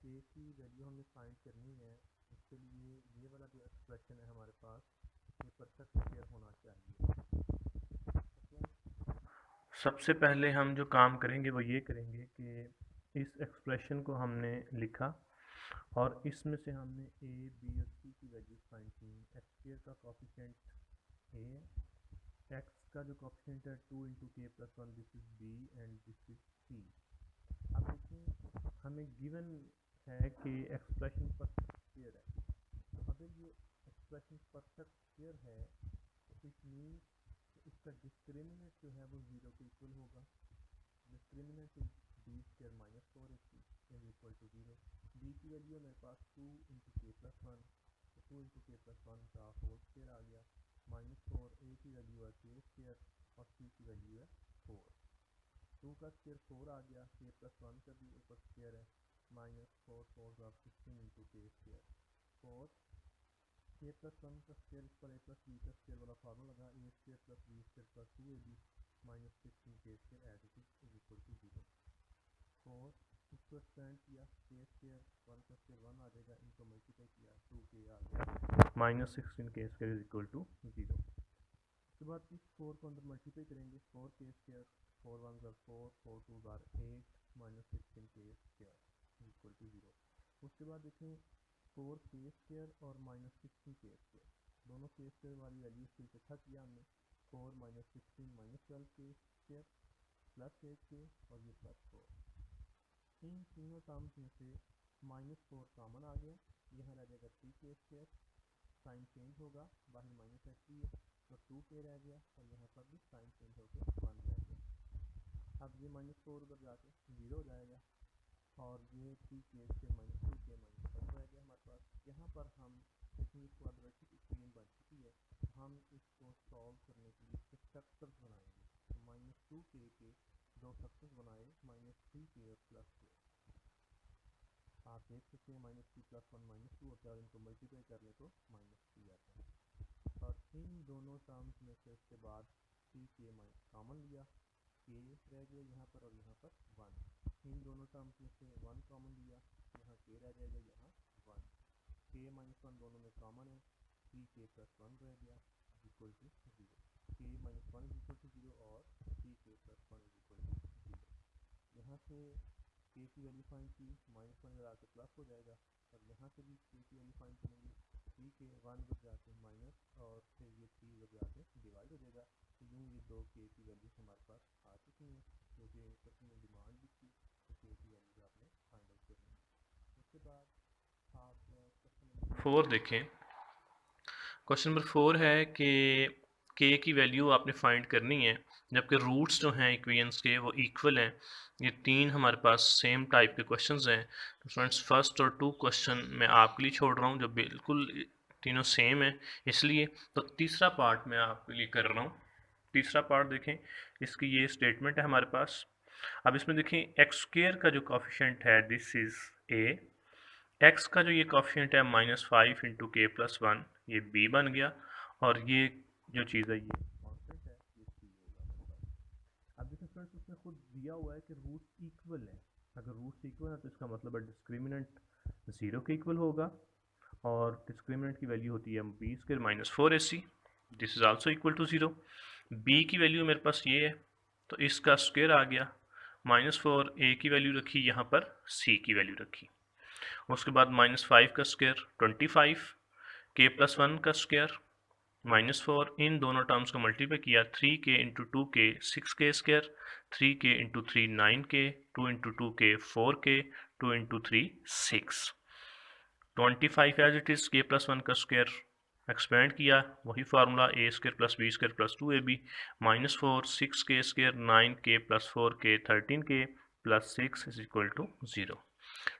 ए की वैल्यू हमें फाइंड करनी है। उसके लिए ये वाला जो एक्सप्रेशन है हमारे पास, ये परफेक्ट स्क्वायर होना चाहिए। सबसे पहले हम जो काम करेंगे वो ये करेंगे कि इस एक्सप्रेशन को हमने लिखा और इसमें से हमने ए बी और सी की वैल्यूज फाइंड की। एक्स स्क्वायर का कोफिशिएंट ए है, एक्स का जो कोफिशिएंट है 2 into k plus one, this is B and this is C. अब देखें हमें गिवन है कि एक्सप्रेशन परफेक्ट स्क्वायर है। तो अगर ये एक्सप्रेशन परफेक्ट स्क्वायर है तो इट मीन्स इसका डिस्क्रिमिनेंट जो है वो जीरो के इक्वल होगा। Discriminant is B square minus four is equal to zero. B की वैल्यू है मेरे पास 2 इंटू के प्लस वन, तो 2 इंटू के प्लस वन का होल स्क्वायर आ गया, माइनस फोर। ए की वैल्यू है के स्क्वायर और सी की वैल्यू है 4। 2 का स्क्वायर 4 आ गया, के प्लस वन का भी ऊपर स्क्वायर है, माइनस फोर फोर का 16 into k square. Four k plus one का स्क्वायर इस पर ए प्लस बी का स्क्वायर वाला फार्मूला लगा, a square plus B square plus 2ab minus 16 k square as it is equal to zero. Four इसको expand किया, k square one का square one आ जाएगा, इनको मल्टीप्लाई किया 2k आ गया, minus 16 k square is equal to zero. उसके बाद इस 4 को अंदर मल्टीप्लाई करेंगे, 4 के स्क्वायर, 4 वन ज़ार 4, 4 टू ज़ार 8, minus 16 k square equal to zero. उसके बाद देखें 4 के स्क्वायर और माइनस 16 के स्क्वायर, दोनों के स्क्वायर वाली वैल्यूज को इकट्ठा किया हमने, 4 माइनस 16 माइनस 12 के स्क्वायर प्लस 8k और ये प्लस 4। इन तीनों टर्म्स में से माइनस 4 कॉमन आ गया, यहाँ रह जाएगा 3k स्क्वायर, साइन चेंज होगा, बाहर माइनस है 3 है तो 2k रह गया और यहाँ पर भी साइन चेंज होकर 1 रह गया। अब ये माइनस 4 उधर जाके 0 हो जाएगा और ये 3k से माइनस 2k माइनस 1 रह गया हमारे पास। यहाँ पर हम देखेंगे क्वाड्रेटिक इक्वेशन बन चुकी है, हम इसको सॉल्व करने के लिए इसके फैक्टर्स बनाएंगे। तो माइनस 2k के दो फैक्टर्स बनाए, माइनस 3k और प्लस k। आप देख सकते हैं माइनस 3 प्लस 1 माइनस 2 होता है और इनको मल्टीप्लाई करने को माइनस 3 आता है। और इन दोनों टर्म्स में से उसके बाद 3k कॉमन लिया, k रह गया यहाँ पर और यहाँ पर 1। इन दोनों टर्म्स में से 1 कॉमन लिया, यहाँ k रह जाएगा, यहाँ 1। k माइनस 1 दोनों में कॉमन है, 3k प्लस 1 रह गया equal to 0। k minus 1 is equal to 0 और 3k plus 1 is equal to 0। यहाँ से k की वैल्यू फाइंड की, माइनस 1 इधर आके प्लस हो जाएगा और यहाँ से भी k की वैल्यू फाइंड करेंगे, 3k 1 उधर जाके माइनस और फिर ये 3 उधर जाके डिवाइड हो जाएगा। तो यूँ ये दो k की वैल्यूज हमारे पास आ चुकी हैं, क्योंकि क्वेश्चन में डिमांड भी थी तो k की वैल्यूज आपने फाइंड आउट करनी है। उसके बाद आप क्वेश्चन नंबर 4 देखें। क्वेश्चन नंबर 4 है कि k की वैल्यू आपने फाइंड करनी है, जबकि रूट्स जो हैं इक्वेशंस के वो इक्वल हैं। ये तीन हमारे पास सेम टाइप के क्वेश्चंस हैं। तो स्टूडेंट्स फर्स्ट और 2 क्वेश्चन मैं आपके लिए छोड़ रहा हूँ जो बिल्कुल तीनों सेम है, इसलिए तो तीसरा पार्ट मैं आपके लिए कर रहा हूँ। तीसरा पार्ट देखें, इसकी ये स्टेटमेंट है हमारे पास। अब इसमें देखें एक्स स्क्वायर का जो कोफिशिएंट है दिस इज ए, एक्स का जो ये कोफिशिएंट है माइनस 5 इंटू के प्लस 1, ये बी बन गया और ये जो चीज़ है ये कांस्टेंट है, ये सी होगा हमारे पास। अब देखिए फ्रेंड्स उसमें खुद दिया हुआ है कि रूट्स इक्वल है। अगर रूट्स इक्वल है तो इसका मतलब है डिस्क्रिमिनेंट 0 के इक्वल होगा और डिस्क्रिमिनेंट की वैल्यू होती है B square minus 4ac, this is also equal to 0। B की वैल्यू मेरे पास ये है तो इसका स्क्वायर आ गया, माइनस 4, ए की वैल्यू रखी, यहाँ पर सी की वैल्यू रखी। उसके बाद माइनस 5 का स्क्वायर 25, के प्लस 1 का स्क्वायर माइनस 4, इन दोनों टर्म्स को मल्टीप्लाई किया, 3k into 2k 6k square, 3k into 3 9k, 2 into 2k 4k, 2 into 3 6, 25 as it is, k plus 1 का स्क्वायर एक्सपेंड किया, वही formula A square plus B square plus 2ab, minus 4 6k square 9k plus 4k 13k plus 6 is equal to 0।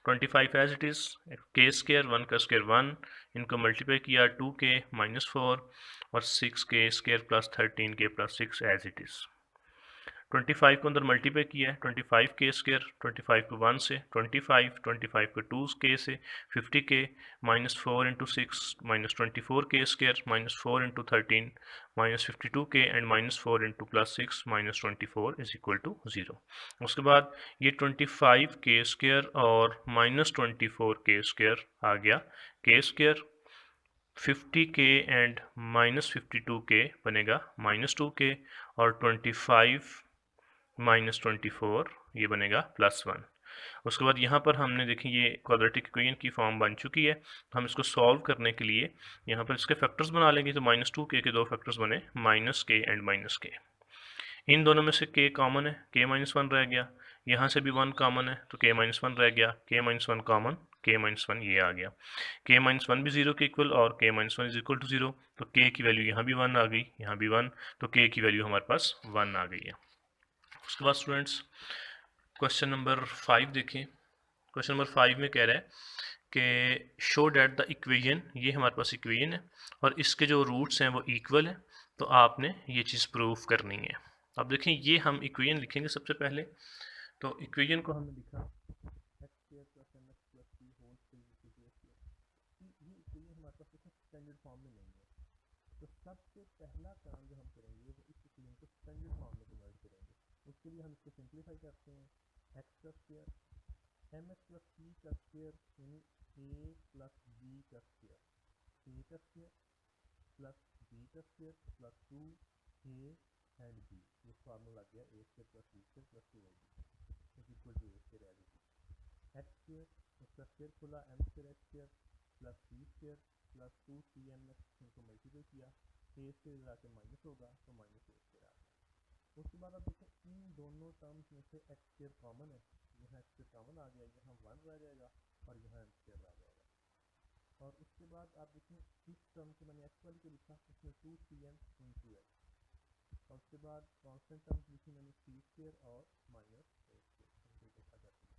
25 as it is, k square 1 का square 1, इनको multiply किया 2k minus 4 और 6k square plus 13k plus 6 as it is. 25 को अंदर multiply किया है 25 के square, 25 को 1 से, 25 को 2 के से, 50 के माइनस 4 इंटू 6 माइनस 24 के square minus 4 into 13 minus 52 k and minus 4 into plus 6 minus 24 is equal to 0। उसके बाद ये 25 के स्क्वायर और माइनस 24 के स्क्वायर आ गया के स्क्वायर, 50 के एंड माइनस 52 के बनेगा माइनस 2 के और 25 माइनस 24 ये बनेगा प्लस 1। उसके बाद यहाँ पर हमने देखिए ये क्वाड्रेटिक इक्वेशन की फॉर्म बन चुकी है। हम इसको सॉल्व करने के लिए यहाँ पर इसके फैक्टर्स बना लेंगे। तो माइनस 2 के दो फैक्टर्स बने माइनस के एंड माइनस के। इन दोनों में से के कॉमन है, के माइनस 1 रह गया। यहाँ से भी 1 कॉमन है तो के माइनस 1 रह गया, के माइनस 1 कॉमन, के माइनस 1 ये आ गया। के माइनस 1 भी 0 के इक्वल और के माइनस 1 इज इक्वल टू 0। तो के की वैल्यू यहाँ भी 1 आ गई, यहाँ भी 1, तो के की वैल्यू हमारे पास 1 आ गई है। उसके बाद स्टूडेंट्स क्वेश्चन नंबर 5 देखें। क्वेश्चन नंबर 5 में कह रहा है कि शो डैट द इक्वेशन, ये हमारे पास इक्वेशन है और इसके जो रूट्स हैं वो इक्वल है। तो आपने ये चीज़ प्रूव करनी है। अब देखें ये हम इक्वेशन लिखेंगे सबसे पहले। तो इक्वेशन को हमने लिखा ये इक्वेशन हमारे पास स्टैंडर्ड फॉर्म में नहीं है। तो सबसे पहला काम जो हम करेंगे वो इस इक्वेशन को स्टैंडर्ड फॉर्म में कन्वर्ट करेंगे। उसके लिए हम इसको सिंप्लीफाई करते हैं। एक्स का square m x plus c का स्क्वायर यानी ए प्लस बी का स्क्वायर, ए का स्क्वायर प्लस बी का square plus 2 a and b. ये फार्मूला लग गया a square plus B square plus 2 a b is equal to a square as it. X square उसका square खुला m square x square plus c square plus 2 c m x, इनको multiply किया, ए square जाके minus होगा तो minus ए square आ गया। उसके बाद अब देखें इन दोनों टर्म्स में से एक्स स्क्वायर कॉमन है, यहाँ एक्स स्क्वायर कॉमन आ गया, यहाँ 1 रह जाएगा और यहाँ एम स्क्वायर रह जाएगा। और उसके बाद आप देखें इस टर्म को मैंने एक्स वाली को लिखा, उसमें 2 सी एम इंटू एक्स, और उसके बाद कॉन्स्टेंट टर्म्स लिखी मैंने सी स्क्वायर और माइनस ए स्क्वायर, इनको इकट्ठा कर दिया।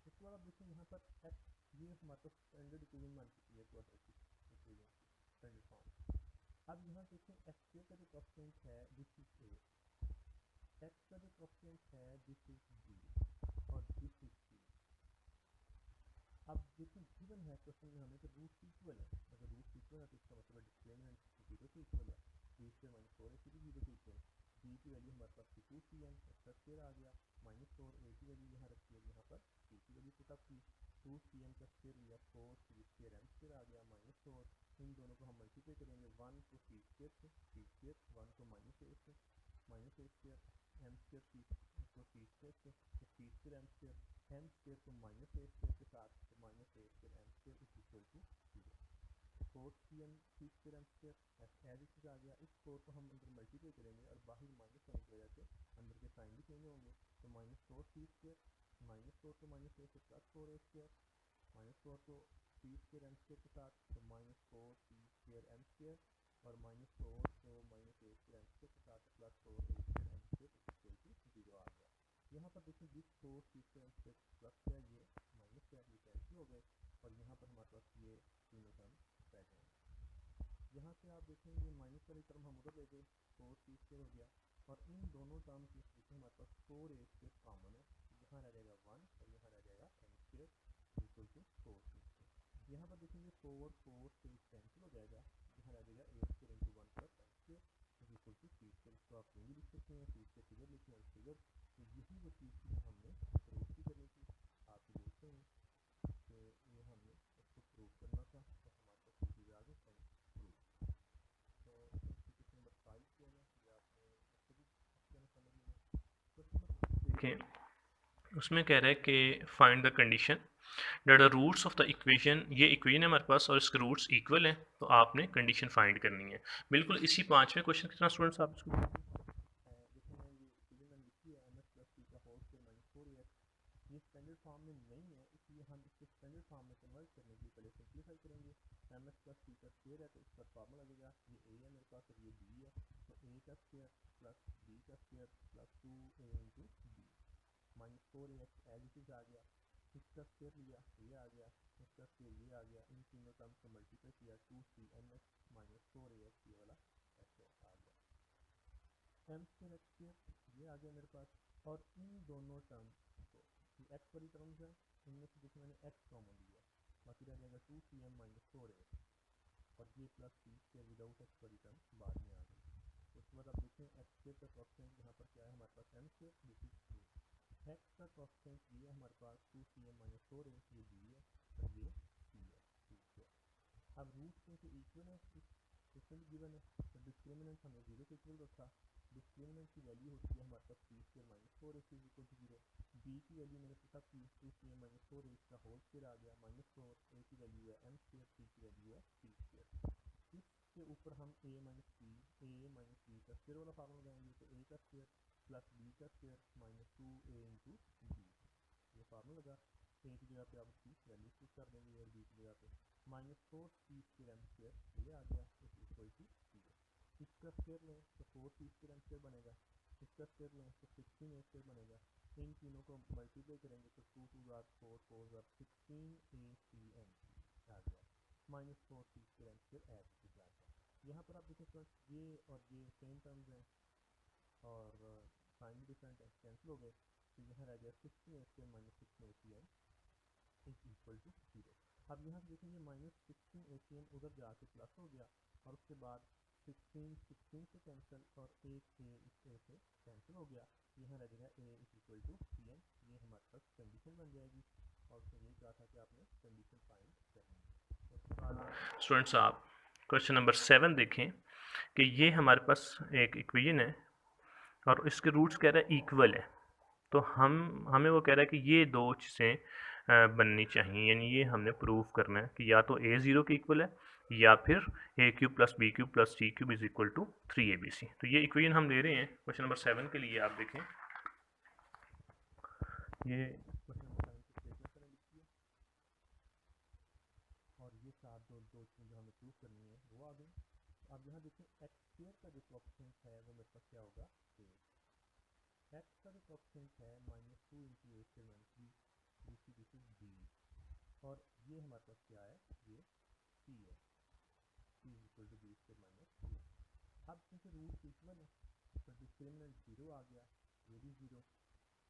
उसके बाद आप देखें यहाँ पर एक्स, ये हमारे पास स्टैंडर्ड इक्वेशन बन चुकी है क्वाड्रेटिक इक्वेशन की स्टैंडर्ड फॉर्म। अब यहाँ देखें एक्स स्क्वायर का जो कॉन्स्टेंट है दिस इज ए, एक्स का जो कॉन्स्टेंट है दिस इज बी और दिस इज सी। अब देखें गिवन है क्वेश्चन में हमें कि रूट्स इक्वल है। अगर रूट्स इक्वल है तो इसका मतलब डिस्क्रिमिनेंट 0 से इक्वल है, बी स्क्वायर माइनस 4 ए भी 0 से इक्वल। बी की वैल्यू हमारे पास 2 सी एम एक्स स्क्वायर आ गया माइनस 4 ए की वैल्यू यहाँ रखी है, यहाँ पर सी की वैल्यू पुट अप की, 2 सी एम का स्क्वायर लिया 4 सी स्क्वायर एम स्क्वायर आ गया माइनस 4। इन दोनों को हम मल्टीप्लाई करेंगे, 1 को सी स्क्वायर से, सी स्क्वायर 1 को माइनस ए से, माइनस ए स्क्वायर एम स्क्वायर सी को सी स्क्वायर से, तो सी स्क्वायर एम स्क्वायर को माइनस ए स्क्वायर के साथ, तो minus A square M square is equal to 0। 4 c m c square M square as it is आ गया। इस 4 को हम अंदर मल्टीप्लाई करेंगे और बाहर माइनस होने की वजह से अंदर के साइन भी चेंज होंगे। तो माइनस 4 सी स्क्वायर, माइनस 4 को माइनस ए से प्लस 4 ए स्क्वायर, माइनस 4 को सी स्क्वायर एम स्क्वायर के साथ, तो minus 4 C square M square, और माइनस 4 को माइनस ए स्क्वायर एम स्क्वायर के साथ plus 4 A square M square equal to 0 आ गया। यहाँ पर देखिए this 4 C square M square plus है, ये माइनस है, ये कैंसिल हो गए और यहाँ पर हमारे पास ये तीनों टर्म रह जाएंगे। यहाँ से आप देखेंगे माइनस वाली टर्म हम उधर ले गए, 4 सी स्क्वायर हो गया, और इन दोनों टर्म्स में देखें हमारे पास 4 ए स्क्वायर कॉमन है, यहाँ रह जाएगा 1 और यहाँ रह जाएगा M square equal to 4 C square. यहाँ पर देखेंगे 4 से कैंसिल हो जाएगा, यहाँ रह जाएगा a square into 1 plus m square equal to c square. इसको आप कहीं भी लिख सकते हैं, सी स्क्वायर फिगर लिखें और फिगर, तो यही वो चीज़ थी हमने प्रूव की करनी थी। आप ये देखते हैं कि ये हमने इसको प्रूव करना था, तो हमारे पास ये चीज़ आ गई प्रूव। तो क्वेश्चन नंबर 5 किया गया, ये आपने इसको भी अच्छे से समझ लिया। क्वेश्चन नंबर देखें, उसमें कह रहा है कि find the condition that the roots of the equation, ये इक्वेशन है हमारे पास और इसके रूट्स इक्वल हैं, तो आपने कंडीशन फाइंड करनी है। बिल्कुल इसी 5वें क्वेश्चन की तरह स्टूडेंट्स आप इसको ये स्टैंडर्ड फॉर्म में नहीं है, इसलिए हम इसको स्टैंडर्ड फॉर्म में कन्वर्ट करने के लिए पहले सिंप्लीफाई करेंगे। एम एक्स प्लस सी का स्क्वायर है तो इस पर फार्मूला लगेगा, ये ए है मेरे पास और ये बी है, तो ए का स्क्वायर प्लस बी का square plus 2 a into b minus 4 a x as it is आ गया। इसका स्क्वायर लिया ये आ गया, इसका स्क्वायर ये आ गया, इन तीनों टर्म्स को मल्टीप्लाई किया 2 c m x minus 4 a x ये वाला ऐसे आ गया। एम स्क्वायर एक्स स्क्वायर ये आ गया मेरे पास, और इन दोनों टर्म को, ये एक्स वाली टर्म्स है, इनमें से देखिए मैंने एक्स कॉमन लिया, बाकी रह जाएगा 2cm माइनस 4a, और ये plus c square without x वाली टर्म बाद में आ गई। उसके बाद आप देखें एक्स स्क्वायर का कोएफिशिएंट यहाँ पर क्या है हमारे पास m square, this is a, x का कोएफिशिएंट ये है हमारे पास 2cm माइनस 4a, ये बी है और ये सी है, सी स्क्वायर। अब रूट क्योंकि इक्वल है, इसमें भी गिवन है, तो डिस्क्रिमिनेंट हमने जीरो के इक्वल रखा, डिस्क्रिमिनेंट की वैल्यू होती है हमारे पास c square minus 4a is equal to zero, B की वैल्यू मैंने पुटअप की 2cm माइनस 4a, इसका होल स्क्वायर आ गया माइनस 4, ए की वैल्यू है एम स्क्वायर, सी की वैल्यू है सी स्क्वायर। इसके ऊपर हम a माइनस बी का स्क्वायर वाला फार्मूला लगाएंगे, तो a का स्क्वायर प्लस b का square minus 2a into B, ये फार्मूला लगा, a की जगह पे आप उसकी वैल्यू पुट कर देंगे और b की जगह पे minus 4c square M square ये आ गया इज इक्वल टू 0। इसका स्क्वायर लें तो 4c स्क्वायर एम स्क्वायर बनेगा, इसका स्क्वायर लें तो 16a स्क्वायर बनेगा, इन तीनों को मल्टीप्लाई करेंगे तो 2 2 4 4 4 16acm आ गया, minus 4c square M square H की क्लास है। यहाँ पर आप देखें फ्रेंड्स ये और ये सेम टर्म्स हैं और साइन डिफरेंट है, कैंसिल हो गए, तो यहाँ रह गया 16a square minus 16acm is equal to 0। अब यहाँ से देखेंगे माइनस 16acm उधर जाके प्लस हो गया, और उसके बाद 16 से कैंसिल और एक a इस a से कैंसिल हो गया, यहाँ रह जाएगा a is equal to cm, ये हमारे पास कंडीशन बन जाएगी, और उसने यही कहा था कि आपने कंडीशन फाइंड करनी है। उसके बाद स्टूडेंट्स आप क्वेश्चन नंबर 7 देखें कि ये हमारे पास एक इक्वेशन है और इसके रूट्स कह रहा है इक्वल है, तो हमें वो कह रहा है कि ये दो चीज़ें बननी चाहिए, यानी ये हमने प्रूव करना है कि या तो a ज़ीरो के इक्वल है या फिर a cube plus B cube plus C cube is equal to 3abc। तो ये इक्वेशन हम ले रहे हैं क्वेश्चन नंबर 7 के लिए। आप देखें ये और ये सात दो चीज़ जो हमें प्रूव करनी है वो आ गई। अब यहाँ देखें एक्स स्क्वायर का जो कोएफिशिएंट है वो मेरे पास क्या होगा, एक्स का जो कोएफिशिएंट है minus 2 into a square minus b c, this is b, और ये हमारे पास क्या है, ये सी है, c is equal to b square minus b. अब क्योंकि रूट इक्वल है तो डिस्क्रिमिनेंट जीरो आ गया, ये भी जीरो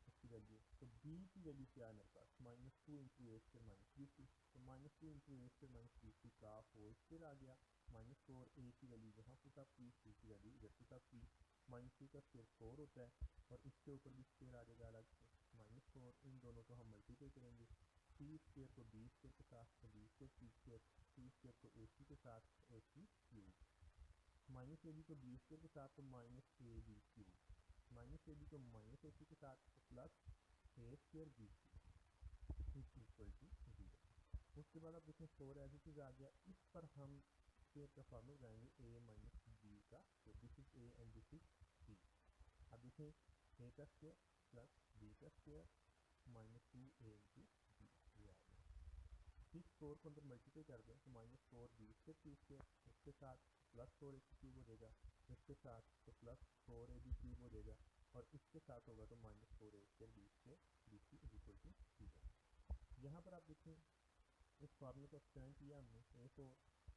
इसकी वैल्यू, तो b की वैल्यू क्या है मेरे पास minus 2 into a square minus b सी, तो minus 2 into a square minus b सी का होल स्क्वायर आ गया, माइनस 4 ए की वैल्यू यहाँ पुटअप की, सी की वैल्यू इधर पुटअप की, माइनस 2 का स्क्वायर 4 होता है, और इसके ऊपर भी स्क्वायर आ जाएगा अलग से माइनस 4, इन दोनों को हम मल्टीप्लाई करेंगे, सी स्क्वायर को बी स्क्वायर के साथ तो B square C square, C square को ए सी के साथ A C cube, minus A B को बी स्क्वायर के साथ तो minus A B cube, minus A B को माइनस ए सी के साथ तो plus A square B C is equal to 0। उसके बाद आप देखें 4 एज इट इज आ गया, इस पर हम स्क्वायर का फॉर्मूला लगाएंगे a माइनस बी का, तो this is a and this is c। अब देखें a का स्क्वायर प्लस b का square minus 2a into B, ये आ गया। इस 4 को अंदर मल्टीप्लाई कर दें तो minus 4 B square C square, इसके साथ प्लस 4 ए क्यूब हो जाएगा, इसके साथ तो प्लस 4 ए बी क्यूब हो जाएगा, और इसके साथ होगा तो minus 4 A square B square B C is equal to 0। यहाँ पर आप देखें इस फार्मूले को एक्सटेंड किया हमने, ए 4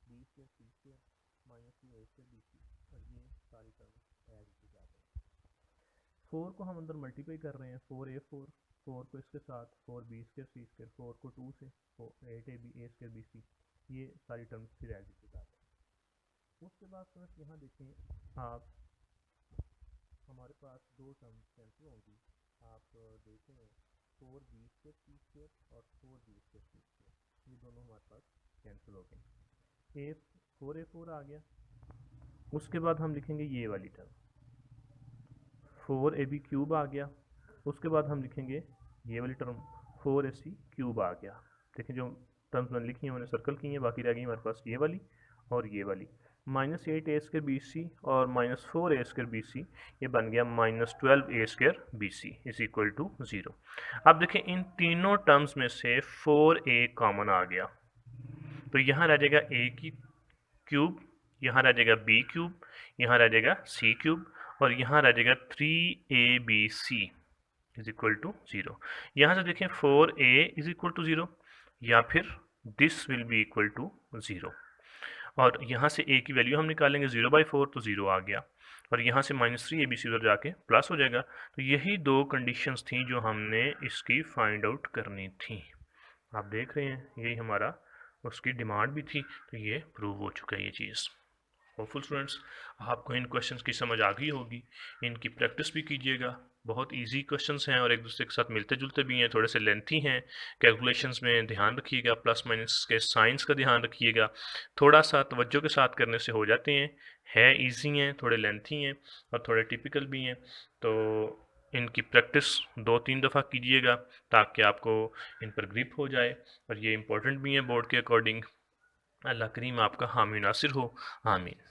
B square C square minus 2 ए स्क्वायर बी सी, और ये सारी टर्म एज इट इज आ गई। 4 को हम अंदर मल्टीप्लाई कर रहे हैं, 4 को इसके साथ 4 बी स्क्वायर सी स्क्वायर, 4 को 2 से 8 A B A square B C, ये सारी टर्म्स फिर एज इट इज आ गई। उसके बाद फ्रेंड्स यहाँ देखें आप, हमारे पास दो टर्म्स कैंसिल होंगी, आप देखें 4 बी स्क्वायर सी स्क्वायर और 4 बी स्क्वायर सी स्क्वायर, ये दोनों हमारे पास कैंसिल हो गए, 4a4 आ गया। उसके बाद हम लिखेंगे ये वाली टर्म 4ab क्यूब आ गया, उसके बाद हम लिखेंगे ये वाली टर्म 4ac क्यूब आ गया। देखें जो टर्म्स मैंने लिखी हैं मैंने सर्कल की हैं, बाकी रह गई हमारे पास ये वाली और ये वाली, माइनस 8a स्क्वायर बी सी और minus 4a square B C, ये बन गया minus 12a square B C is equal to 0। अब देखें इन तीनों टर्म्स में से 4a कॉमन आ गया, तो यहाँ रह जाएगा a की क्यूब, यहाँ रह जाएगा b क्यूब, यहाँ रह जाएगा c क्यूब, और यहाँ रह जाएगा 3abc इज इक्वल टू 0। यहाँ से देखें 4a इज इक्वल टू 0 या फिर this will be equal to 0, और यहाँ से a की वैल्यू हम निकालेंगे 0/4 तो 0 आ गया, और यहाँ से -3 ABC उधर जाके प्लस हो जाएगा। तो यही 2 कंडीशंस थी जो हमने इसकी फाइंड आउट करनी थी। आप देख रहे हैं यही हमारा उसकी डिमांड भी थी, तो ये प्रूव हो चुका है ये चीज़। होपफुल स्टूडेंट्स, आपको इन क्वेश्चंस की समझ आ गई होगी, इनकी प्रैक्टिस भी कीजिएगा। बहुत इजी क्वेश्चंस हैं और एक दूसरे के साथ मिलते जुलते भी हैं, थोड़े से लेंथी हैं। कैलकुलेशंस में ध्यान रखिएगा, प्लस माइनस के साइंस का ध्यान रखिएगा, थोड़ा सा तवज्जो के साथ करने से हो जाते हैं। है ईजी हैं, थोड़े लेंथी हैं और थोड़े टिपिकल भी हैं। तो इनकी प्रैक्टिस 2-3 दफ़ा कीजिएगा ताकि आपको इन पर ग्रिप हो जाए, और ये इम्पोर्टेंट भी हैं बोर्ड के अकॉर्डिंग। अल्लाह करीम आपका हामी नासिर हो, आमीन।